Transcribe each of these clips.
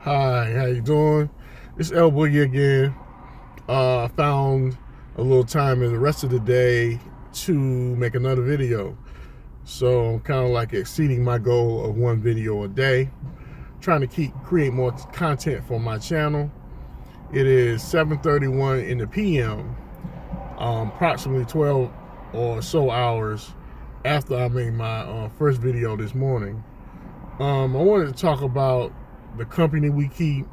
Hi, how you doing? It's El Boogie again. I found a little time in the rest of the day to make another video. So I'm kind of like exceeding my goal of one video a day. Trying to create more content for my channel. It is 7:31 in the PM, approximately 12 or so hours after I made my first video this morning. I wanted to talk about the company we keep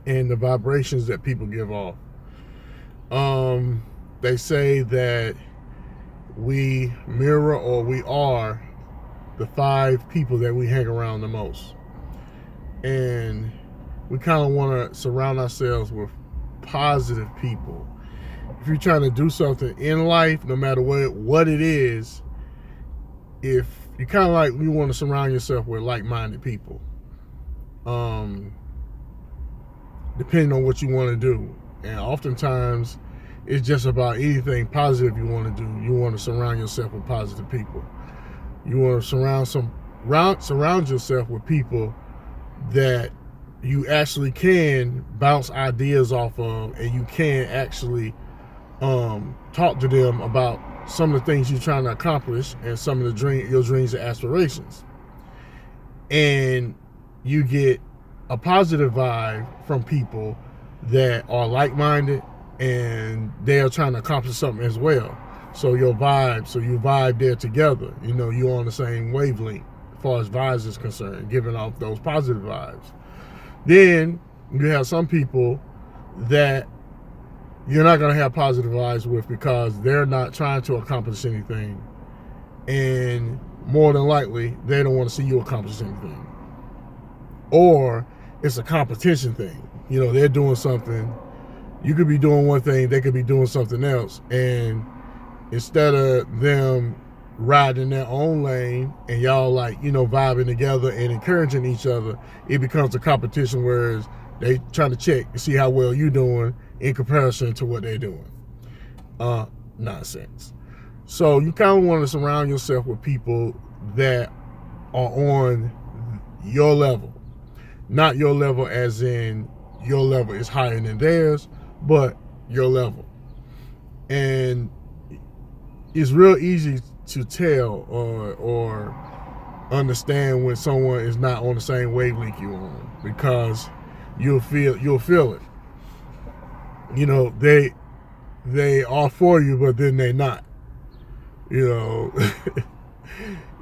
and the vibrations that people give off. They say that we mirror, or we are, the 5 people that we hang around the most. And we kind of want to surround ourselves with positive people. If you're trying to do something in life, no matter what it is, if you kind of like, you want to surround yourself with like-minded people. Depending on what you want to do. And oftentimes it's just about anything positive you want to do. You want to surround yourself with positive people. You want to surround yourself with people that you actually can bounce ideas off of, and you can actually talk to them about some of the things you're trying to accomplish and some of your dreams and aspirations. And you get a positive vibe from people that are like-minded and they are trying to accomplish something as well. So you vibe there together. You know, you're on the same wavelength as far as vibes is concerned, giving off those positive vibes. Then you have some people that you're not going to have positive vibes with because they're not trying to accomplish anything. And more than likely, they don't want to see you accomplish anything. Or it's a competition thing. You know, they're doing something. You could be doing one thing, they could be doing something else. And instead of them riding their own lane and y'all vibing together and encouraging each other, it becomes a competition, whereas they trying to check to see how well you're doing in comparison to what they're doing. Nonsense. So you kind of want to surround yourself with people that are on your level. Not your level as in your level is higher than theirs, but your level. And it's real easy to tell or understand when someone is not on the same wavelength you're on, because you'll feel it. You know, they are for you, but then they not. You know,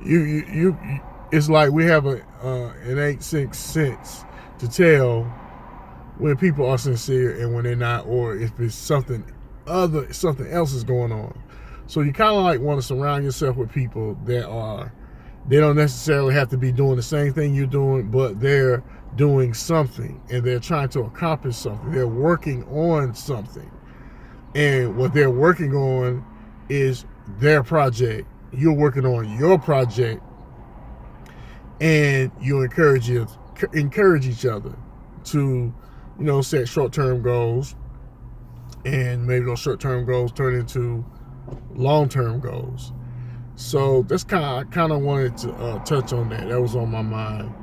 you it's like we have an innate sixth sense to tell when people are sincere and when they're not, or if it's something else is going on. So you kind of like want to surround yourself with people that they don't necessarily have to be doing the same thing you're doing, but they're doing something and they're trying to accomplish something. They're working on something. And what they're working on is their project. You're working on your project, and you encourage each other to, set short-term goals, and maybe those short-term goals turn into long-term goals. So that's I kind of wanted to touch on that. That was on my mind.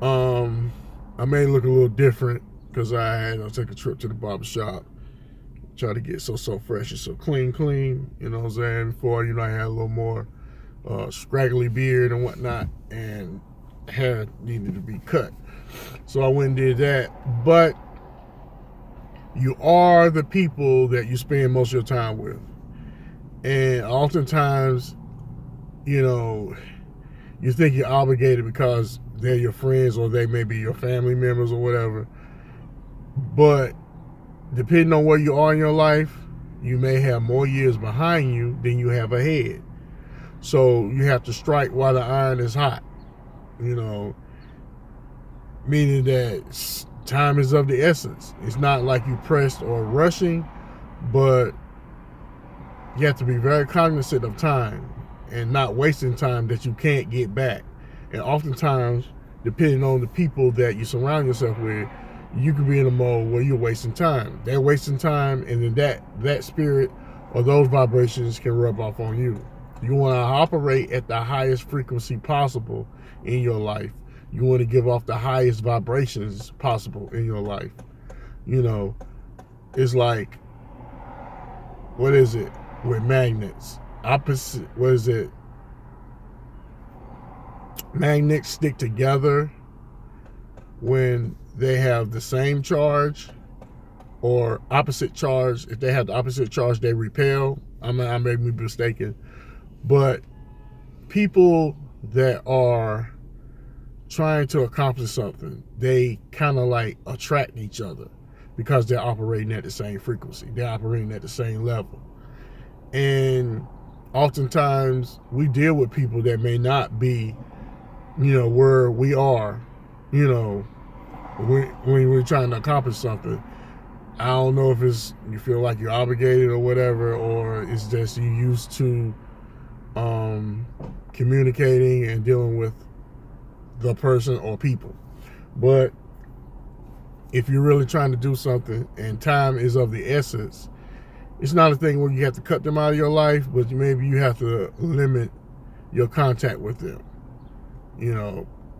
I may look a little different because I had to take a trip to the barber shop, try to get so fresh and so clean, you know what I'm saying? Before, I had a little more scraggly beard and whatnot, and hair needed to be cut. So I went and did that. But you are the people that you spend most of your time with. And oftentimes, you think you're obligated because they're your friends or they may be your family members or whatever. But depending on where you are in your life, you may have more years behind you than you have ahead. So you have to strike while the iron is hot, meaning that time is of the essence. It's not like you pressed or rushing, but you have to be very cognizant of time and not wasting time that you can't get back. And oftentimes, depending on the people that you surround yourself with, you could be in a mode where you're wasting time. They're wasting time, and then that spirit or those vibrations can rub off on you. You want to operate at the highest frequency possible in your life You want to give off the highest vibrations possible in your life. You know, it's like, what is it with magnets? Opposite, what is it? Magnets stick together when they have the same charge, or opposite charge. If they have the opposite charge, they repel. I may be mistaken. But people that are trying to accomplish something, they kind of like attract each other because they're operating at the same frequency. They're operating at the same level. And oftentimes we deal with people that may not be, where we are, when we're trying to accomplish something. I don't know if it's you feel like you're obligated or whatever, or it's just you used to communicating and dealing with the person or people. But if you're really trying to do something and time is of the essence, it's not a thing where you have to cut them out of your life, but maybe you have to limit your contact with them,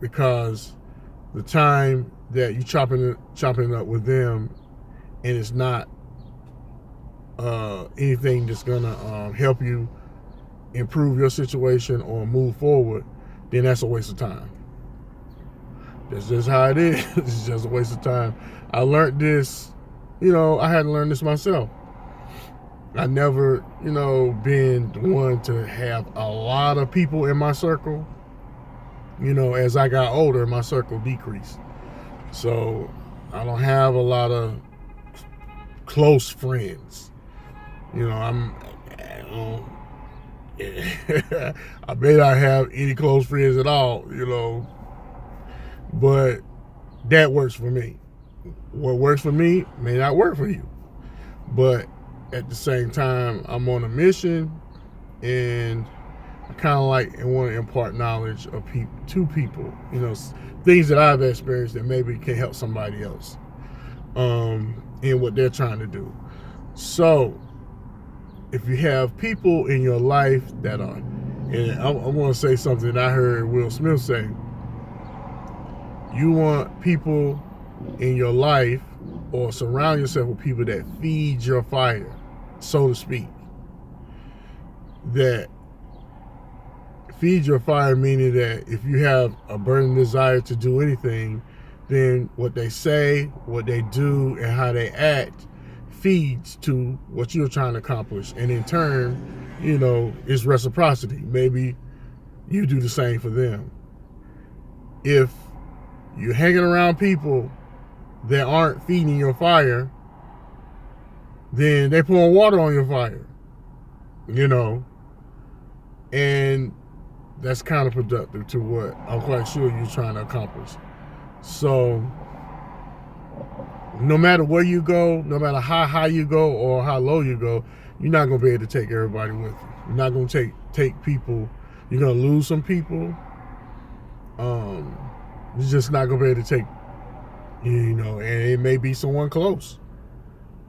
because the time that you chopping up with them and it's not anything that's gonna help you improve your situation or move forward, then that's a waste of time. That's just how it is. It's just a waste of time. I learned this, I had to learn this myself. I never, been one to have a lot of people in my circle. As I got older, my circle decreased. So I don't have a lot of close friends. I may not have any close friends at all, but that works for me. What works for me may not work for you. But at the same time, I'm on a mission, and I kind of like and want to impart knowledge of to people, things that I've experienced that maybe can help somebody else in what they're trying to do. So if you have people in your life that are, and I want to say something that I heard Will Smith say, you want people in your life, or surround yourself with people that feed your fire, so to speak. That feed your fire, meaning that if you have a burning desire to do anything, then what they say, what they do, and how they act feeds to what you're trying to accomplish. And in turn, it's reciprocity. Maybe you do the same for them. If you're hanging around people that aren't feeding your fire, then they pouring water on your fire, and that's counterproductive to what I'm quite sure you're trying to accomplish. So no matter where you go, no matter how high you go or how low you go, you're not going to be able to take everybody with you. You're not going to take people. You're going to lose some people. You're just not going to be able to take, and it may be someone close.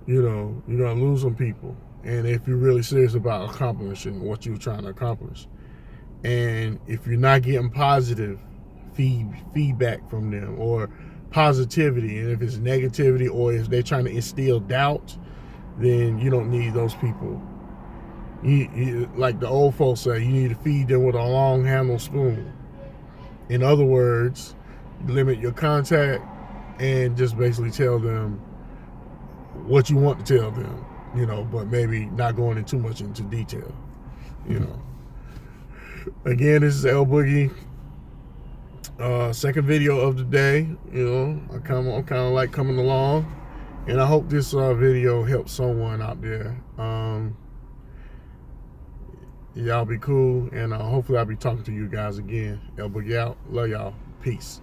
You're going to lose some people. And if you're really serious about accomplishing what you're trying to accomplish, and if you're not getting positive feedback from them, or positivity, and if it's negativity, or if they're trying to instill doubt, then you don't need those people. You, like the old folks say, you need to feed them with a long handled spoon. In other words, limit your contact and just basically tell them what you want to tell them, but maybe not going in too much into detail, Again, this is L Boogie. Second video of the day. I'm kind of like coming along, and I hope this video helps someone out there. Y'all be cool, and hopefully I'll be talking to you guys again. L Boogie out. Love y'all. Peace.